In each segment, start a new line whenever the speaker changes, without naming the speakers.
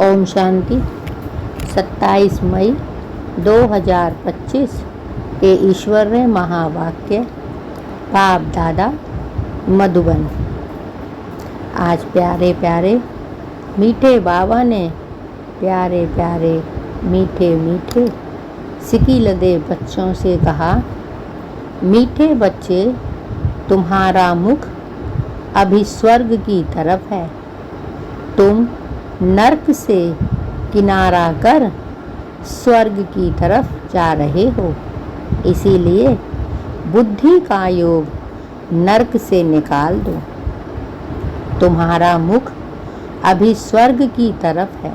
ओम शांति। 27 मई 2025 के ईश्वरीय महावाक्य बाप दादा मधुबन। आज प्यारे प्यारे मीठे बाबा ने प्यारे प्यारे मीठे मीठे सिकी लदे बच्चों से कहा, मीठे बच्चे, तुम्हारा मुख अभी स्वर्ग की तरफ है। तुम नर्क से किनारा कर स्वर्ग की तरफ जा रहे हो, इसीलिए बुद्धि का योग नर्क से निकाल दो। तुम्हारा मुख अभी स्वर्ग की तरफ है।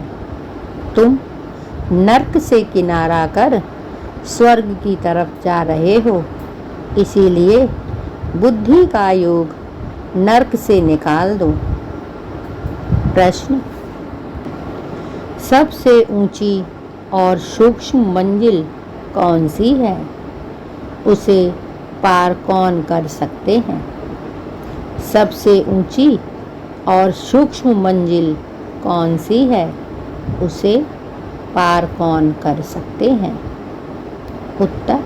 तुम नर्क से किनारा कर स्वर्ग की तरफ जा रहे हो, इसीलिए बुद्धि का योग नर्क से निकाल दो। प्रश्न: सबसे ऊंची और सूक्ष्म मंजिल कौन सी है? उसे पार कौन कर सकते हैं? सबसे ऊंची और सूक्ष्म मंजिल कौन सी है? उसे पार कौन कर सकते हैं? उत्तर: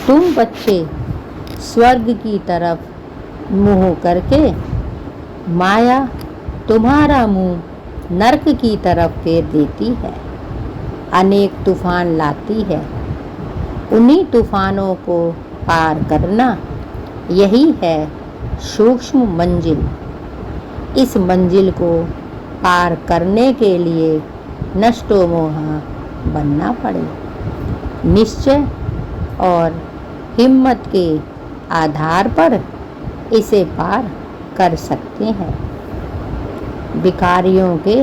तुम बच्चे स्वर्ग की तरफ मुंह करके माया तुम्हारा मुंह नर्क की तरफ फेर देती है, अनेक तूफान लाती है। उन्हीं तूफानों को पार करना यही है सूक्ष्म मंजिल। इस मंजिल को पार करने के लिए नष्टो मोहा बनना पड़े। निश्चय और हिम्मत के आधार पर इसे पार कर सकते हैं। विकारियों के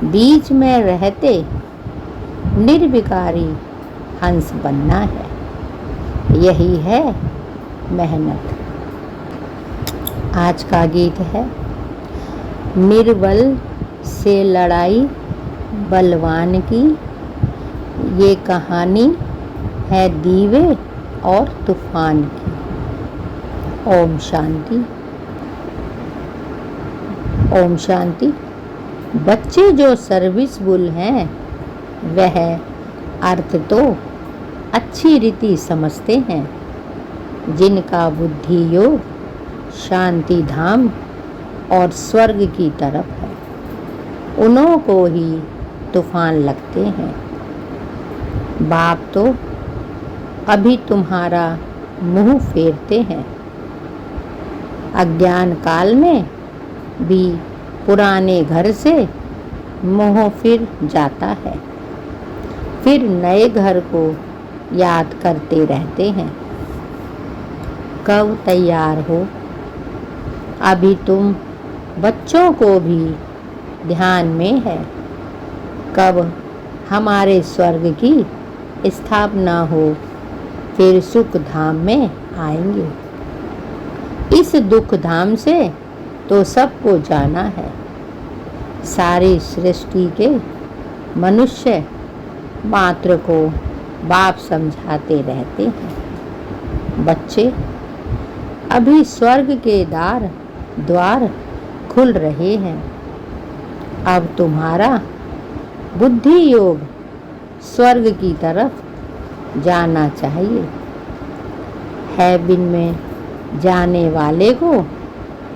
बीच में रहते निर्विकारी हंस बनना है, यही है मेहनत। आज का गीत है, निर्बल से लड़ाई बलवान की, ये कहानी है दीवे और तूफान की। ओम शांति। ओम शांति। बच्चे जो सर्विसबुल हैं वह अर्थ तो अच्छी रीति समझते हैं। जिनका बुद्धि योग शांति धाम और स्वर्ग की तरफ है, उन्हों को ही तूफान लगते हैं। बाप तो अभी तुम्हारा मुंह फेरते हैं। अज्ञान काल में भी पुराने घर से मोह फिर जाता है, फिर नए घर को याद करते रहते हैं। कब तैयार हो? अभी तुम बच्चों को भी ध्यान में है। कब हमारे स्वर्ग की स्थापना हो, फिर सुख धाम में आएंगे। इस दुख धाम से तो सबको जाना है। सारी सृष्टि के मनुष्य मात्र को बाप समझाते रहते हैं। बच्चे, अभी स्वर्ग के द्वार खुल रहे हैं। अब तुम्हारा बुद्धि योग स्वर्ग की तरफ जाना चाहिए। हेवन में जाने वाले को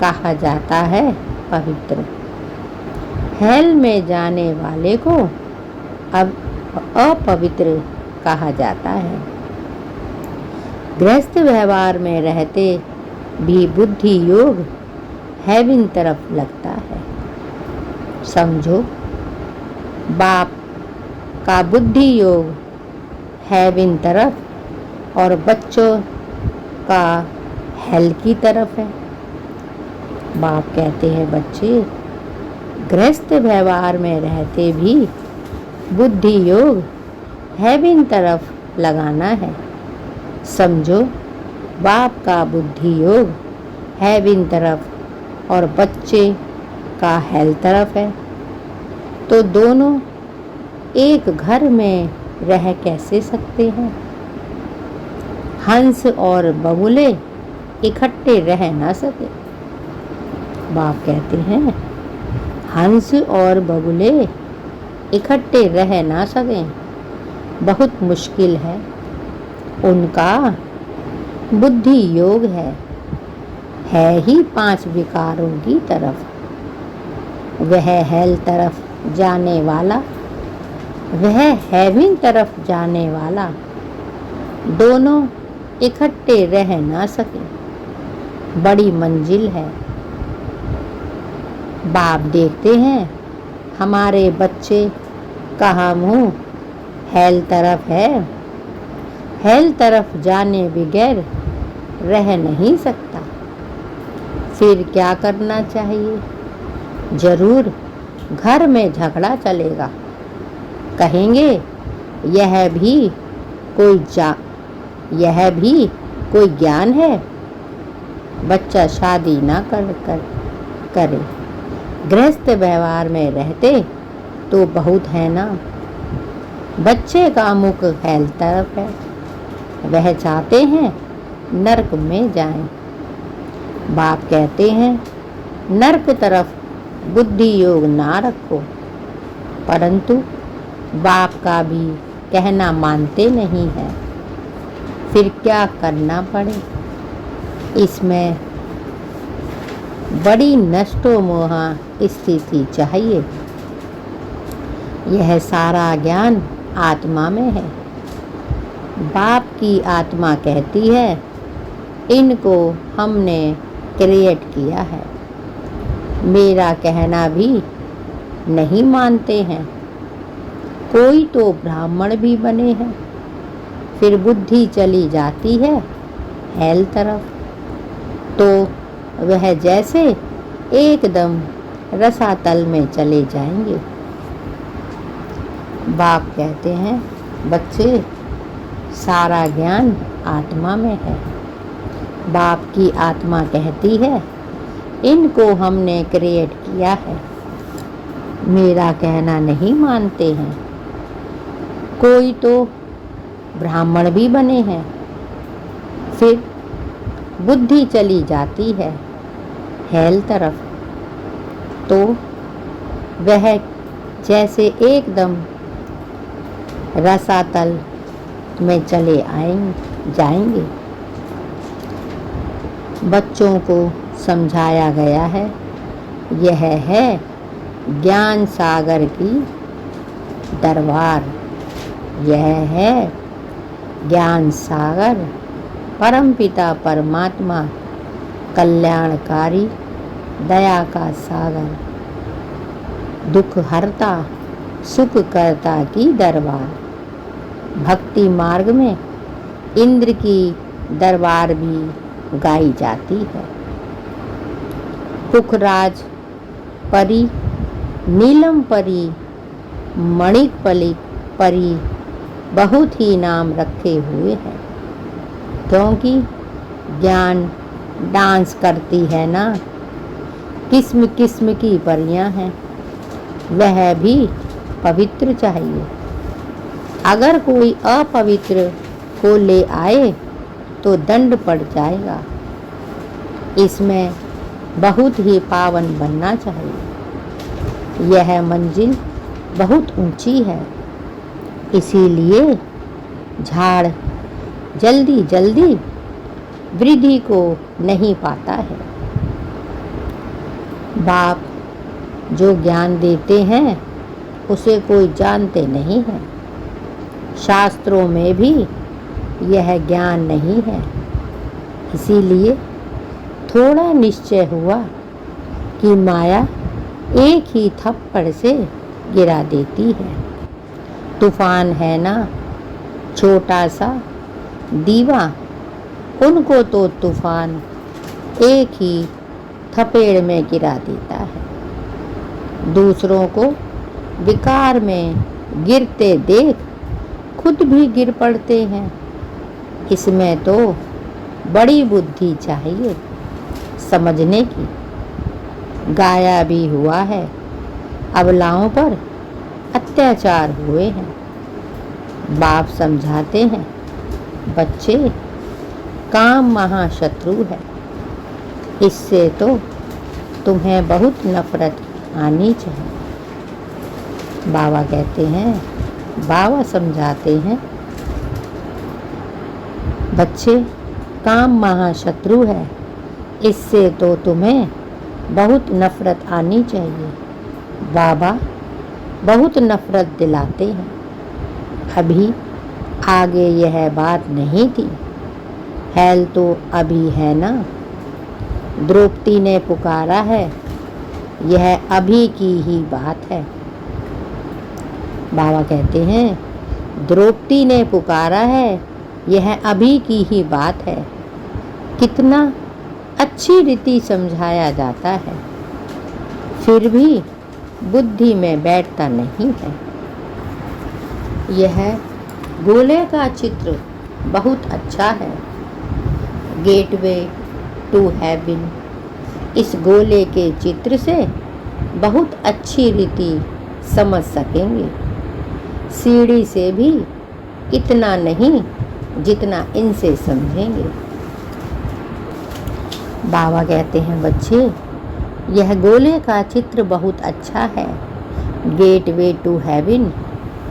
कहा जाता है पवित्र। हेल में जाने वाले को अब अपवित्र कहा जाता है। गृहस्थ व्यवहार में रहते भी बुद्धि योग हेवन तरफ लगता है। समझो, बाप का बुद्धि योग हेवन तरफ और बच्चों का हेल की तरफ है। बाप कहते हैं, बच्चे, गृहस्थ व्यवहार में रहते भी बुद्धि योग हेवन तरफ लगाना है। समझो, बाप का बुद्धि योग हेवन तरफ और बच्चे का हेल तरफ है, तो दोनों एक घर में रह कैसे सकते हैं? हंस और बगुले इकट्ठे रह ना सके। बाप कहते हैं, हंस और बगुले इकट्ठे रह ना सकें, बहुत मुश्किल है। उनका बुद्धि योग है ही 5 विकारों की तरफ। वह हेल तरफ जाने वाला, वह हेविन तरफ जाने वाला, दोनों इकट्ठे रह ना सके, बड़ी मंजिल है। बाप देखते हैं हमारे बच्चे कहाँ मुँह हेल तरफ है, हेल तरफ जाने बगैर रह नहीं सकता। फिर क्या करना चाहिए? जरूर घर में झगड़ा चलेगा। कहेंगे यह भी कोई ज्ञान है। बच्चा शादी ना करे, गृहस्थ व्यवहार में रहते तो बहुत है ना। बच्चे का मुख हेल तरफ है, वह चाहते हैं नरक में जाएं। बाप कहते हैं नरक तरफ बुद्धि योग ना रखो, परंतु बाप का भी कहना मानते नहीं है। फिर क्या करना पड़े? इसमें बड़ी नष्टो मोहा स्थिति चाहिए। यह सारा ज्ञान आत्मा में है। बाप की आत्मा कहती है इनको हमने क्रिएट किया है। मेरा कहना भी नहीं मानते हैं। कोई तो ब्राह्मण भी बने हैं। फिर बुद्धि चली जाती है हेल तरफ, तो वह जैसे एकदम रसातल में चले जाएंगे। बाप कहते हैं बच्चे सारा ज्ञान आत्मा में है। बाप की आत्मा कहती है इनको हमने क्रिएट किया है। मेरा कहना नहीं मानते हैं। कोई तो ब्राह्मण भी बने हैं। फिर बुद्धि चली जाती है हेल तरफ, तो वह जैसे एकदम रसातल में चले जाएंगे। बच्चों को समझाया गया है यह है ज्ञान सागर की दरबार। यह है ज्ञान सागर, परमपिता परमात्मा कल्याणकारी दया का सागर, दुख हरता सुख करता की दरबार। भक्ति मार्ग में इंद्र की दरबार भी गाई जाती है। पुखराज परी, नीलम परी, मणिक परी बहुत ही नाम रखे हुए हैं, क्योंकि ज्ञान डांस करती है ना। किस्म किस्म की परियां हैं, वह भी पवित्र चाहिए। अगर कोई अपवित्र को ले आए तो दंड पड़ जाएगा। इसमें बहुत ही पावन बनना चाहिए। यह मंजिल बहुत ऊंची है, इसीलिए झाड़ जल्दी जल्दी वृद्धि को नहीं पाता है। बाप जो ज्ञान देते हैं उसे कोई जानते नहीं है। शास्त्रों में भी यह ज्ञान नहीं है। इसीलिए थोड़ा निश्चय हुआ कि माया एक ही थप्पड़ से गिरा देती है। तूफान है ना छोटा सा दीवा, उनको तो तूफान एक ही थपेड़ में गिरा देता है। दूसरों को विकार में गिरते देख खुद भी गिर पड़ते हैं। इसमें तो बड़ी बुद्धि चाहिए समझने की। गाया भी हुआ है, अबलाओं पर अत्याचार हुए हैं। बाप समझाते हैं बच्चे काम महाशत्रु है, इससे तो तुम्हें बहुत नफरत आनी चाहिए। बाबा कहते हैं, बाबा समझाते हैं, बच्चे काम महाशत्रु है, इससे तो तुम्हें बहुत नफरत आनी चाहिए। बाबा बहुत नफरत दिलाते हैं। अभी आगे यह बात नहीं थी, हैल तो अभी है ना। द्रौपदी ने पुकारा है, यह अभी की ही बात है। बाबा कहते हैं, द्रौपदी ने पुकारा है, यह अभी की ही बात है। कितना अच्छी रीति समझाया जाता है, फिर भी बुद्धि में बैठता नहीं है। यह गोले का चित्र बहुत अच्छा है, गेटवे टू हेवन। इस गोले के चित्र से बहुत अच्छी रीति समझ सकेंगे। सीढ़ी से भी इतना नहीं जितना इनसे समझेंगे। बाबा कहते हैं, बच्चे यह गोले का चित्र बहुत अच्छा है, गेटवे टू हेवन।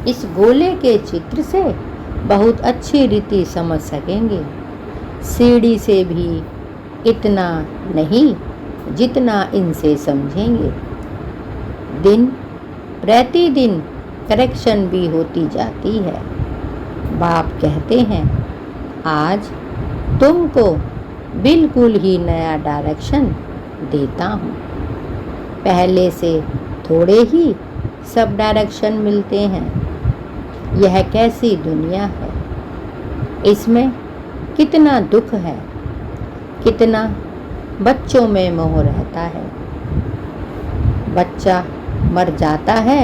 इस गोले के चित्र से बहुत अच्छी रीति समझ सकेंगे। सीढ़ी से भी इतना नहीं जितना इनसे समझेंगे। दिन प्रतिदिन करेक्शन भी होती जाती है। बाप कहते हैं, आज तुमको बिल्कुल ही नया डायरेक्शन देता हूँ। पहले से थोड़े ही सब डायरेक्शन मिलते हैं। यह कैसी दुनिया है, इसमें कितना दुख है, कितना बच्चों में मोह रहता है। बच्चा मर जाता है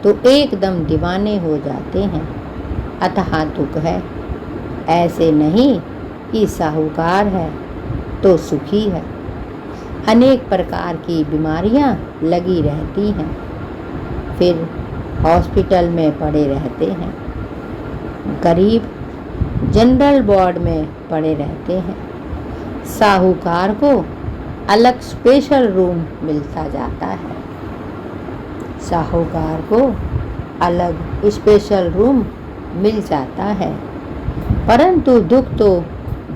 तो एकदम दीवाने हो जाते हैं, अतः दुख है। ऐसे नहीं कि साहूकार है तो सुखी है। अनेक प्रकार की बीमारियां लगी रहती हैं, फिर हॉस्पिटल में पड़े रहते हैं। गरीब जनरल वार्ड में पड़े रहते हैं। साहूकार को अलग स्पेशल रूम मिलता जाता है। साहूकार को अलग स्पेशल रूम मिल जाता है, परंतु दुख तो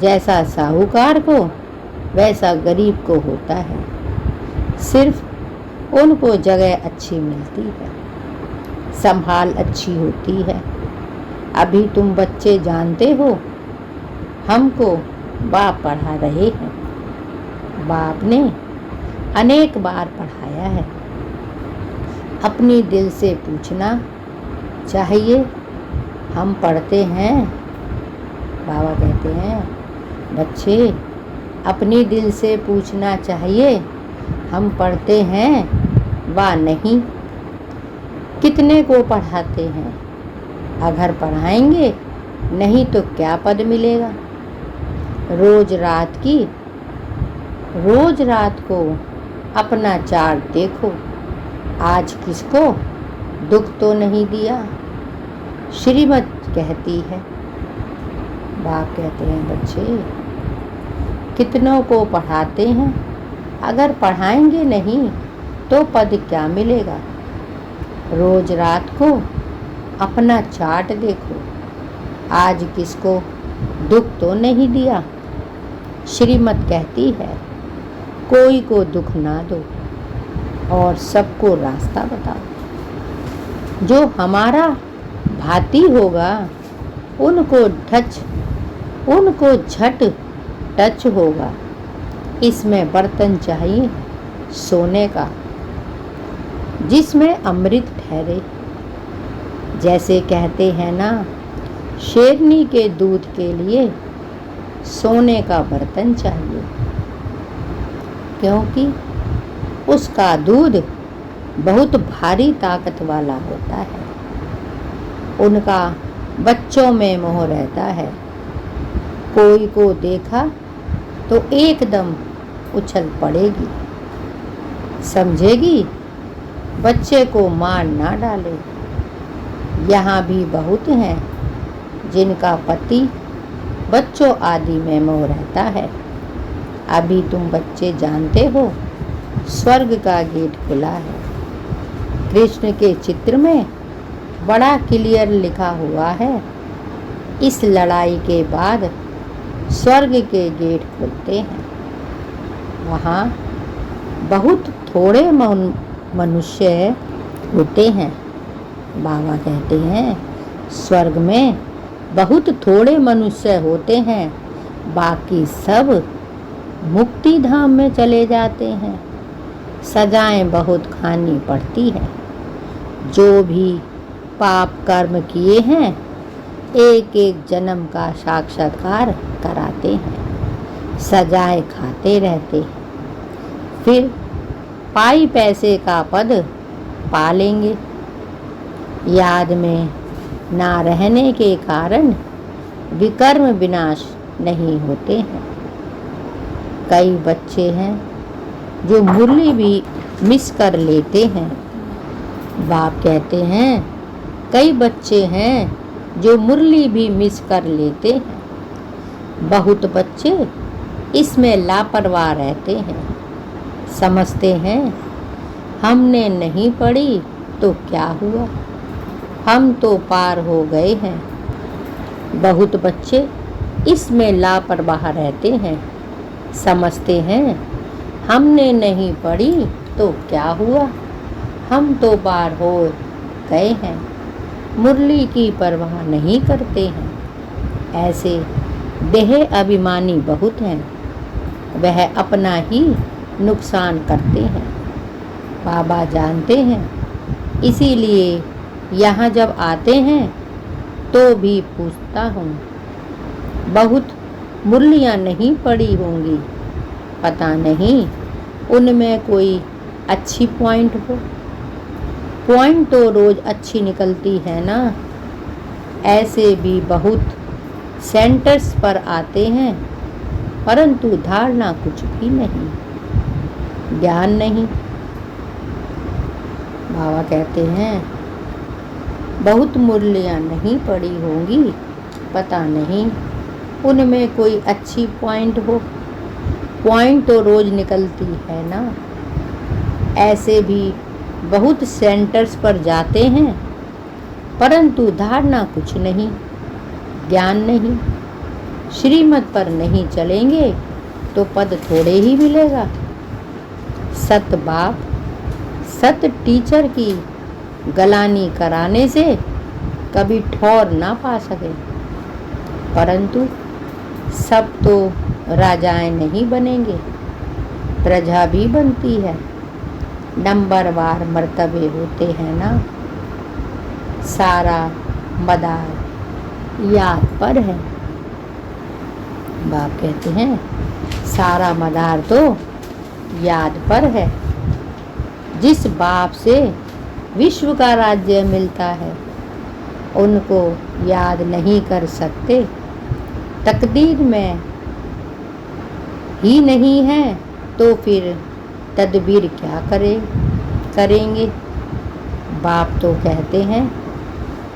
जैसा साहूकार को वैसा गरीब को होता है। सिर्फ उनको जगह अच्छी मिलती है, संभाल अच्छी होती है। अभी तुम बच्चे जानते हो, हमको बाप पढ़ा रहे हैं। बाप ने अनेक बार पढ़ाया है। अपनी दिल से पूछना चाहिए, हम पढ़ते हैं। बाबा कहते हैं, बच्चे अपनी दिल से पूछना चाहिए, हम पढ़ते हैं वा नहीं। कितने को पढ़ाते हैं? अगर पढ़ाएंगे नहीं तो क्या पद मिलेगा? रोज रात को अपना चार्ट देखो, आज किसको दुख तो नहीं दिया। श्रीमत कहती है। बाप कहते हैं, बच्चे कितनों को पढ़ाते हैं, अगर पढ़ाएंगे नहीं तो पद क्या मिलेगा। रोज रात को अपना चार्ट देखो, आज किसको दुख तो नहीं दिया। श्रीमत कहती है, कोई को दुख ना दो और सबको रास्ता बताओ। जो हमारा भाती होगा उनको झट टच होगा। इसमें बर्तन चाहिए सोने का, जिसमें अमृत ठहरे। जैसे कहते हैं ना, शेरनी के दूध के लिए सोने का बर्तन चाहिए, क्योंकि उसका दूध बहुत भारी ताकत वाला होता है। उनका बच्चों में मोह रहता है। कोई को देखा तो एकदम उछल पड़ेगी, समझेगी बच्चे को मार ना डाले। यहाँ भी बहुत हैं जिनका पति बच्चों आदि में मोह रहता है। अभी तुम बच्चे जानते हो, स्वर्ग का गेट खुला है। कृष्ण के चित्र में बड़ा क्लियर लिखा हुआ है, इस लड़ाई के बाद स्वर्ग के गेट खुलते हैं। वहाँ बहुत थोड़े मनुष्य होते हैं। बाबा कहते हैं स्वर्ग में बहुत थोड़े मनुष्य होते हैं, बाकी सब मुक्ति धाम में चले जाते हैं। सजाएं बहुत खानी पड़ती है। जो भी पाप कर्म किए हैं एक एक जन्म का साक्षात्कार कराते हैं, सजाएं खाते रहते हैं, फिर पाई पैसे का पद पा लेंगे। याद में ना रहने के कारण विकर्म विनाश नहीं होते हैं। कई बच्चे हैं जो मुरली भी मिस कर लेते हैं। बाप कहते हैं कई बच्चे हैं जो मुरली भी मिस कर लेते हैं। बहुत बच्चे इसमें लापरवाह रहते हैं, समझते हैं हमने नहीं पढ़ी तो क्या हुआ, हम तो पार हो गए हैं। बहुत बच्चे इसमें लापरवाह रहते हैं, समझते हैं हमने नहीं पढ़ी तो क्या हुआ, हम तो पार हो गए हैं। मुरली की परवाह नहीं करते हैं। ऐसे देह अभिमानी बहुत हैं, वह अपना ही नुकसान करते हैं। बाबा जानते हैं, इसीलिए यहाँ जब आते हैं तो भी पूछता हूँ, बहुत मुरलियाँ नहीं पड़ी होंगी, पता नहीं उनमें कोई अच्छी पॉइंट हो। पॉइंट तो रोज़ अच्छी निकलती है ना। ऐसे भी बहुत सेंटर्स पर आते हैं, परंतु धारणा कुछ भी नहीं, ज्ञान नहीं। बाबा कहते हैं बहुत मुरलियाँ नहीं पड़ी होंगी, पता नहीं उनमें कोई अच्छी पॉइंट हो। पॉइंट तो रोज़ निकलती है ना। ऐसे भी बहुत सेंटर्स पर जाते हैं, परंतु धारणा कुछ नहीं, ज्ञान नहीं। श्रीमत पर नहीं चलेंगे तो पद थोड़े ही मिलेगा। सत बाप सत टीचर की गलानी कराने से कभी ठौर ना पा सके, परंतु सब तो राजाएं नहीं बनेंगे, प्रजा भी बनती है। नंबरवार मर्तबे होते हैं ना। सारा मदार याद पर है। बाप कहते हैं सारा मदार तो याद पर है। जिस बाप से विश्व का राज्य मिलता है उनको याद नहीं कर सकते। तकदीर में ही नहीं है तो फिर तदबीर क्या करेंगे। बाप तो कहते हैं,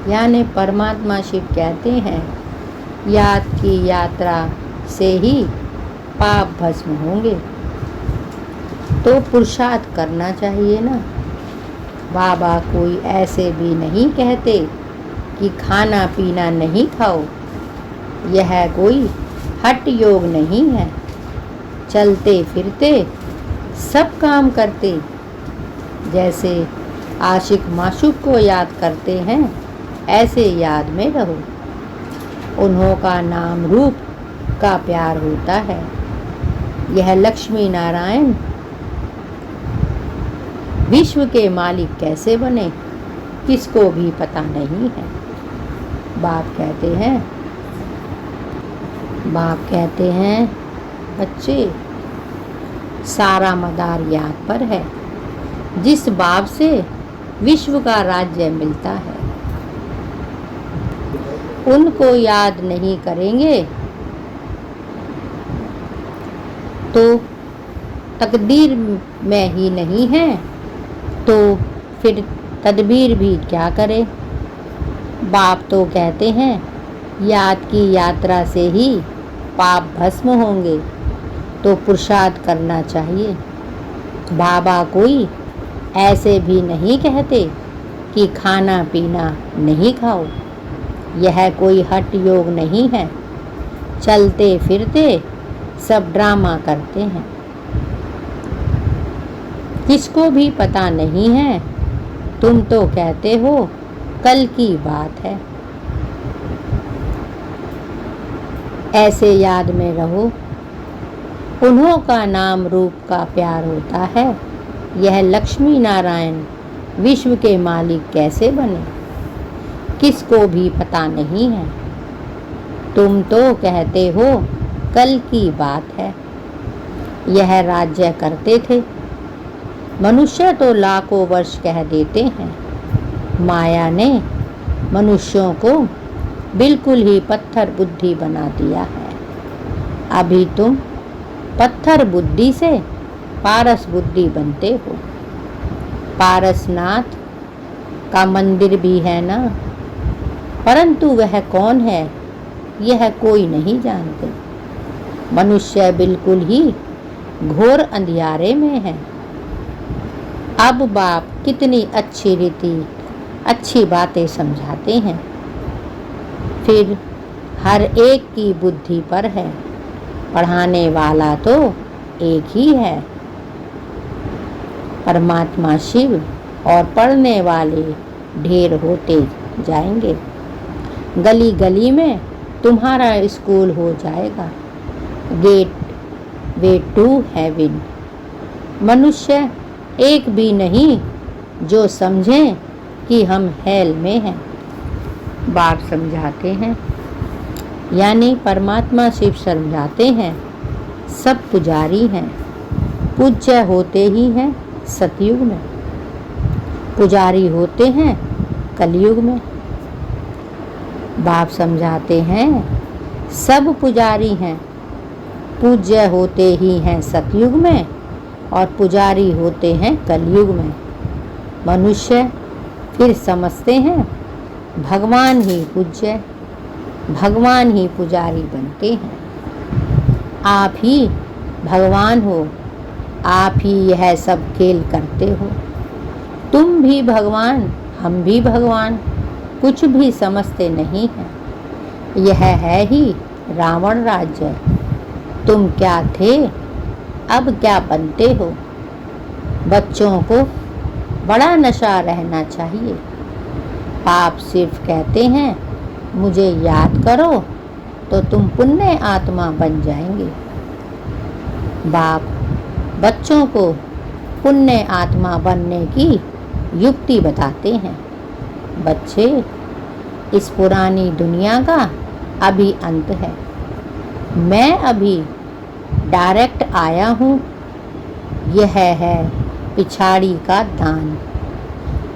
यानी परमात्मा शिव कहते हैं, याद की यात्रा से ही पाप भस्म होंगे। तो पुरुषार्थ करना चाहिए ना। बाबा कोई ऐसे भी नहीं कहते कि खाना पीना नहीं खाओ, यह कोई हठ योग नहीं है। चलते फिरते सब काम करते, जैसे आशिक माशूक को याद करते हैं ऐसे याद में रहो। उन्हों का नाम रूप का प्यार होता है। यह लक्ष्मी नारायण विश्व के मालिक कैसे बने किसको भी पता नहीं है। बाप कहते हैं बच्चे सारा मदार याद पर है। जिस बाप से विश्व का राज्य मिलता है उनको याद नहीं करेंगे तो तकदीर में ही नहीं है, तो फिर तदबीर भी क्या करे। बाप तो कहते हैं याद की यात्रा से ही पाप भस्म होंगे, तो पुरुषार्थ करना चाहिए। बाबा कोई ऐसे भी नहीं कहते कि खाना पीना नहीं खाओ। यह कोई हठ योग नहीं है। चलते फिरते सब ड्रामा करते हैं। किसको भी पता नहीं है। तुम तो कहते हो कल की बात है। ऐसे याद में रहो, उन्हों का नाम रूप का प्यार होता है। यह लक्ष्मी नारायण विश्व के मालिक कैसे बने, किसको भी पता नहीं है। तुम तो कहते हो कल की बात है। यह राज्य करते थे। मनुष्य तो लाखों वर्ष कह देते हैं। माया ने मनुष्यों को बिल्कुल ही पत्थर बुद्धि बना दिया है। अभी तुम पत्थर बुद्धि से पारस बुद्धि बनते हो। पारसनाथ का मंदिर भी है ना, परंतु वह कौन है यह कोई नहीं जानते। मनुष्य बिल्कुल ही घोर अंधियारे में है। अब बाप कितनी अच्छी रीति अच्छी बातें समझाते हैं। फिर हर एक की बुद्धि पर है। पढ़ाने वाला तो एक ही है, परमात्मा शिव, और पढ़ने वाले ढेर होते जाएंगे। गली गली में तुम्हारा स्कूल हो जाएगा। Gateway to heaven. मनुष्य एक भी नहीं जो समझें कि हम हेल में हैं। बाप समझाते हैं, यानी परमात्मा शिव समझाते हैं, सब पुजारी हैं। पूज्य होते ही हैं सतयुग में, पुजारी होते हैं कलयुग में। बाप समझाते हैं, सब पुजारी हैं। पूज्य होते ही हैं सतयुग में और पुजारी होते हैं कलयुग में। मनुष्य फिर समझते हैं भगवान ही पूज्य, भगवान ही पुजारी बनते हैं। आप ही भगवान हो, आप ही यह सब खेल करते हो। तुम भी भगवान, हम भी भगवान, कुछ भी समझते नहीं हैं। यह है ही रावण राज्य। तुम क्या थे, अब क्या बनते हो। बच्चों को बड़ा नशा रहना चाहिए। पाप सिर्फ कहते हैं मुझे याद करो तो तुम पुण्य आत्मा बन जाएंगे। बाप बच्चों को पुण्य आत्मा बनने की युक्ति बताते हैं। बच्चे, इस पुरानी दुनिया का अभी अंत है। मैं अभी डायरेक्ट आया हूँ। यह है पिछाड़ी का दान।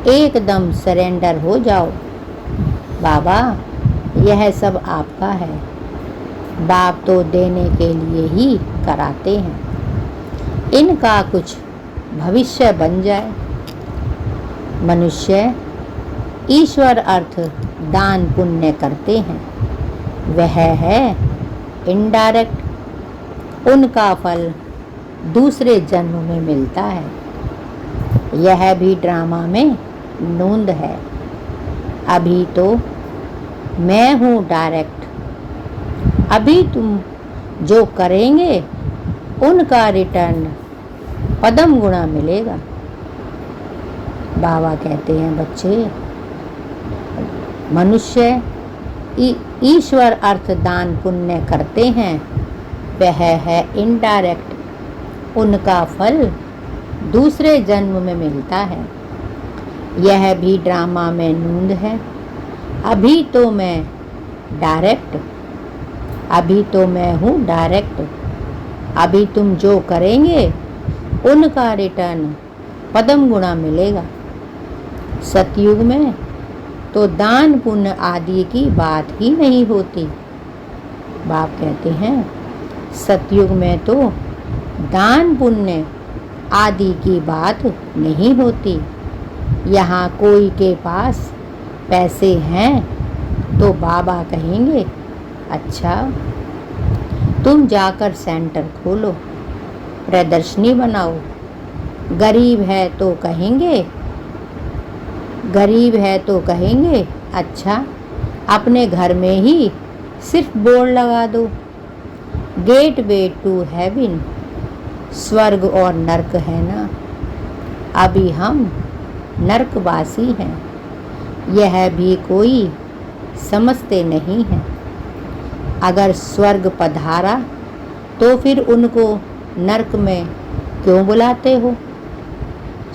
एकदम सरेंडर हो जाओ। बाबा यह सब आपका है। बाप तो देने के लिए ही कराते हैं। इनका कुछ भविष्य बन जाए। मनुष्य ईश्वर अर्थ दान पुण्य करते हैं, वह है इनडायरेक्ट। उनका फल दूसरे जन्म में मिलता है। यह भी ड्रामा में नोंद है। अभी तो मैं हूँ डायरेक्ट। अभी तुम जो करेंगे उनका रिटर्न पदम गुणा मिलेगा। बाबा कहते हैं बच्चे, मनुष्य ईश्वर अर्थ दान पुण्य करते हैं, वह है इनडायरेक्ट। उनका फल दूसरे जन्म में मिलता है। यह भी ड्रामा में नूंद है। अभी तो मैं डायरेक्ट, अभी तो मैं हूँ डायरेक्ट। अभी तुम जो करेंगे उनका रिटर्न पदम गुणा मिलेगा। सतयुग में तो दान पुण्य आदि की बात ही नहीं होती। बाप कहते हैं सतयुग में तो दान पुण्य आदि की बात नहीं होती। यहाँ कोई के पास पैसे हैं तो बाबा कहेंगे अच्छा तुम जाकर सेंटर खोलो, प्रदर्शनी बनाओ, गरीब है तो कहेंगे अच्छा अपने घर में ही सिर्फ बोर्ड लगा दो, गेट वे टू हेवन, स्वर्ग और नर्क है ना। अभी हम नर्कवासी हैं, यह भी कोई समझते नहीं हैं। अगर स्वर्ग पधारा तो फिर उनको नर्क में क्यों बुलाते हो?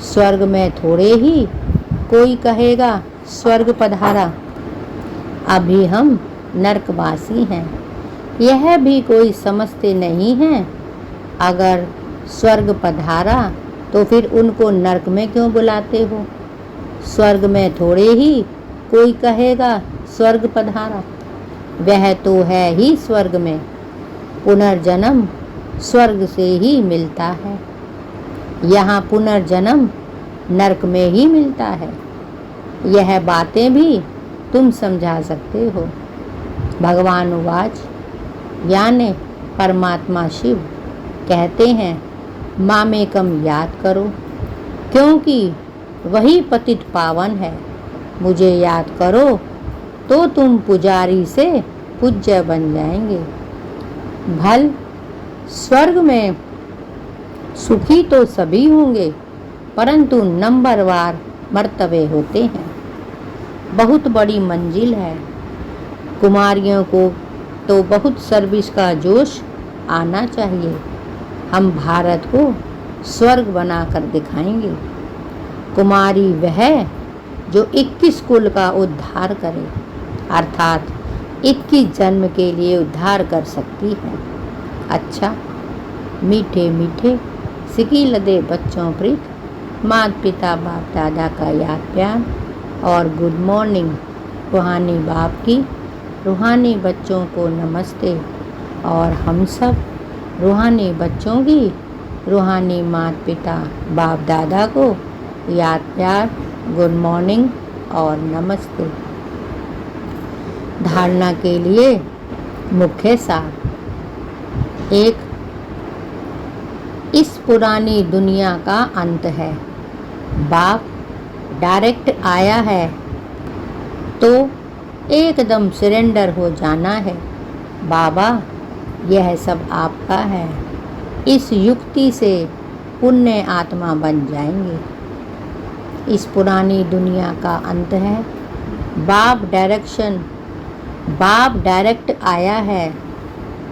स्वर्ग में थोड़े ही कोई कहेगा स्वर्ग पधारा। अभी हम नर्कवासी हैं, यह भी कोई समझते नहीं हैं। अगर स्वर्ग पधारा तो फिर उनको नर्क में क्यों बुलाते हो? स्वर्ग में थोड़े ही कोई कहेगा स्वर्ग पधारा, वह तो है ही स्वर्ग में। पुनर्जन्म स्वर्ग से ही मिलता है, यहाँ पुनर्जन्म नर्क में ही मिलता है। यह बातें भी तुम समझा सकते हो। भगवान उवाच, यानी परमात्मा शिव कहते हैं मामेकम याद करो, क्योंकि वही पतित पावन है। मुझे याद करो तो तुम पुजारी से पूज्य बन जाएंगे। भल स्वर्ग में सुखी तो सभी होंगे, परंतु नंबरवार मर्तबे होते हैं। बहुत बड़ी मंजिल है। कुमारियों को तो बहुत सर्विस का जोश आना चाहिए। हम भारत को स्वर्ग बनाकर दिखाएंगे। कुमारी वह जो 21 कुल का उद्धार करे, अर्थात 21 जन्म के लिए उद्धार कर सकती है। अच्छा, मीठे मीठे सिकी लदे बच्चों प्रीत, माता पिता बाप दादा का याद प्यार और गुड मॉर्निंग। रूहानी बाप की रूहानी बच्चों को नमस्ते, और हम सब रूहानी बच्चों की रूहानी माता पिता बाप दादा को याद प्यार, गुड मॉर्निंग और नमस्ते। धारणा के लिए मुख्य सार। 1. इस पुरानी दुनिया का अंत है। बाप डायरेक्ट आया है तो एकदम सरेंडर हो जाना है। बाबा यह सब आपका है। इस युक्ति से पुण्य आत्मा बन जाएंगे। इस पुरानी दुनिया का अंत है। बाप डायरेक्ट आया है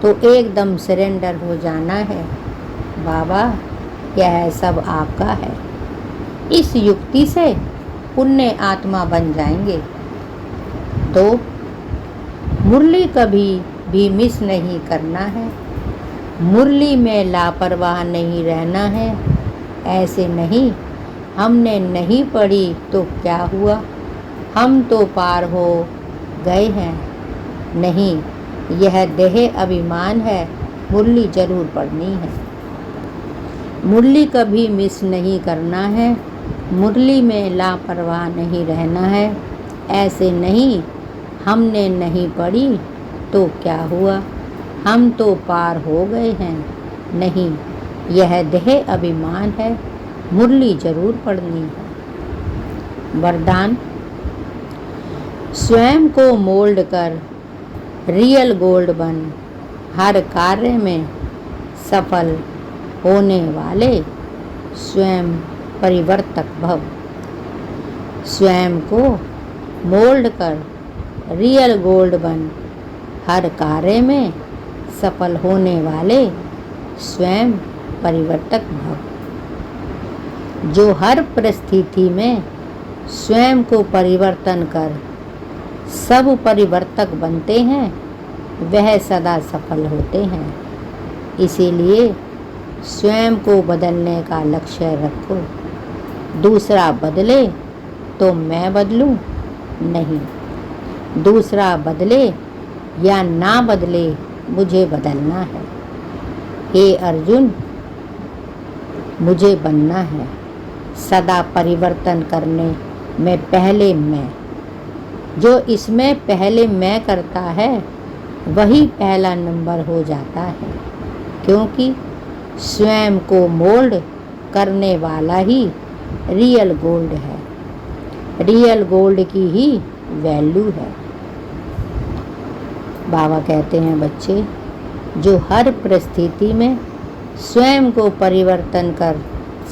तो एकदम सरेंडर हो जाना है। बाबा यह सब आपका है। इस युक्ति से पुण्य आत्मा बन जाएंगे। 2. मुरली कभी भी मिस नहीं करना है। मुरली में लापरवाह नहीं रहना है। ऐसे नहीं हमने नहीं पढ़ी तो क्या हुआ, हम तो पार हो गए हैं। नहीं, यह देह अभिमान है। मुरली जरूर पढ़नी है। मुरली कभी मिस नहीं करना है। मुरली में लापरवाह नहीं रहना है। ऐसे नहीं हमने नहीं पढ़ी तो क्या हुआ, हम तो पार हो गए हैं। नहीं, यह देह अभिमान है। मुरली जरूर पढ़नी है। वरदान। स्वयं को मोल्ड कर रियल गोल्ड बन, हर कार्य में सफल होने वाले स्वयं परिवर्तक भव। स्वयं को मोल्ड कर रियल गोल्ड बन, हर कार्य में सफल होने वाले स्वयं परिवर्तक भव। जो हर परिस्थिति में स्वयं को परिवर्तन कर सब परिवर्तक बनते हैं, वह सदा सफल होते हैं। इसीलिए स्वयं को बदलने का लक्ष्य रखो। दूसरा बदले तो मैं बदलूं नहीं, दूसरा बदले या ना बदले मुझे बदलना है। हे अर्जुन, मुझे बनना है सदा परिवर्तन करने में पहले मैं। जो इसमें पहले मैं करता है वही पहला नंबर हो जाता है, क्योंकि स्वयं को मोल्ड करने वाला ही रियल गोल्ड है। रियल गोल्ड की ही वैल्यू है। बाबा कहते हैं, बच्चे, जो हर परिस्थिति में स्वयं को परिवर्तन कर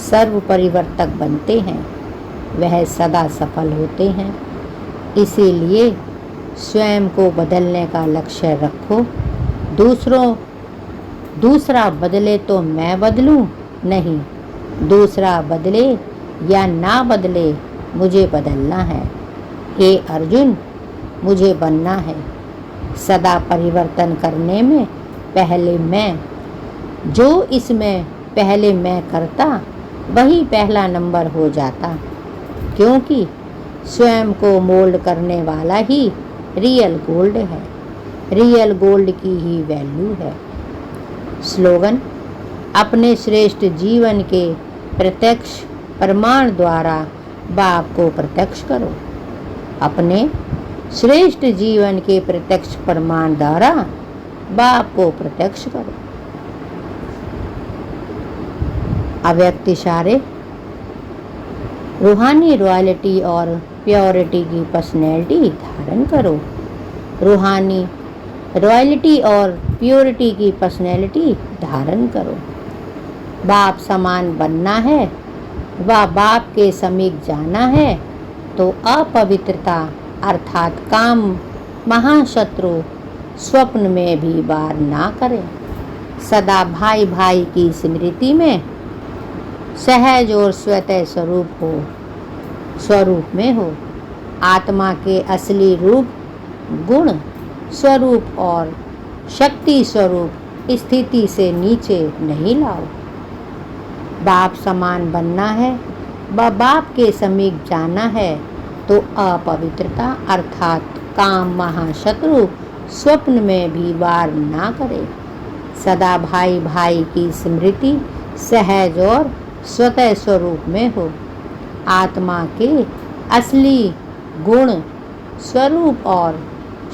सर्व परिवर्तक बनते हैं, वह सदा सफल होते हैं। इसीलिए स्वयं को बदलने का लक्ष्य रखो। दूसरा बदले तो मैं बदलूं? नहीं, दूसरा बदले या ना बदले, मुझे बदलना है। हे अर्जुन, मुझे बनना है। सदा परिवर्तन करने में पहले मैं, जो इसमें पहले मैं करता वही पहला नंबर हो जाता, क्योंकि स्वयं को मोल्ड करने वाला ही रियल गोल्ड है। रियल गोल्ड की ही वैल्यू है। स्लोगन: अपने श्रेष्ठ जीवन के प्रत्यक्ष प्रमाण द्वारा बाप को प्रत्यक्ष करो। अपने श्रेष्ठ जीवन के प्रत्यक्ष प्रमाण द्वारा बाप को प्रत्यक्ष करो। अव्यक्त इशारे: रूहानी रॉयल्टी और प्योरिटी की पर्सनैलिटी धारण करो। रूहानी रॉयल्टी और प्योरिटी की पर्सनैलिटी धारण करो। बाप समान बनना है व बाप के समीप जाना है तो अपवित्रता अर्थात काम महाशत्रु स्वप्न में भी वार ना करें। सदा भाई भाई की स्मृति में सहज और स्वतः स्वरूप में हो। आत्मा के असली रूप, गुण स्वरूप और शक्ति स्वरूप स्थिति से नीचे नहीं लाओ। बाप समान बनना है व बाप के समीप जाना है तो अपवित्रता अर्थात काम महाशत्रु स्वप्न में भी वार ना करे। सदा भाई भाई की स्मृति सहज और स्वतः स्वरूप में हो। आत्मा के असली गुण स्वरूप और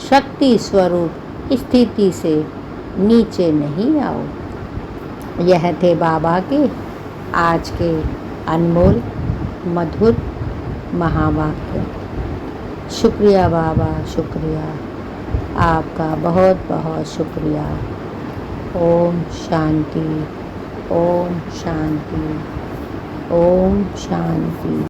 शक्ति स्वरूप स्थिति से नीचे नहीं आओ। यह थे बाबा के आज के अनमोल मधुर महावाक्य। शुक्रिया बाबा, शुक्रिया, आपका बहुत बहुत शुक्रिया। ओम शांति, ओम शांति, ओम शांति।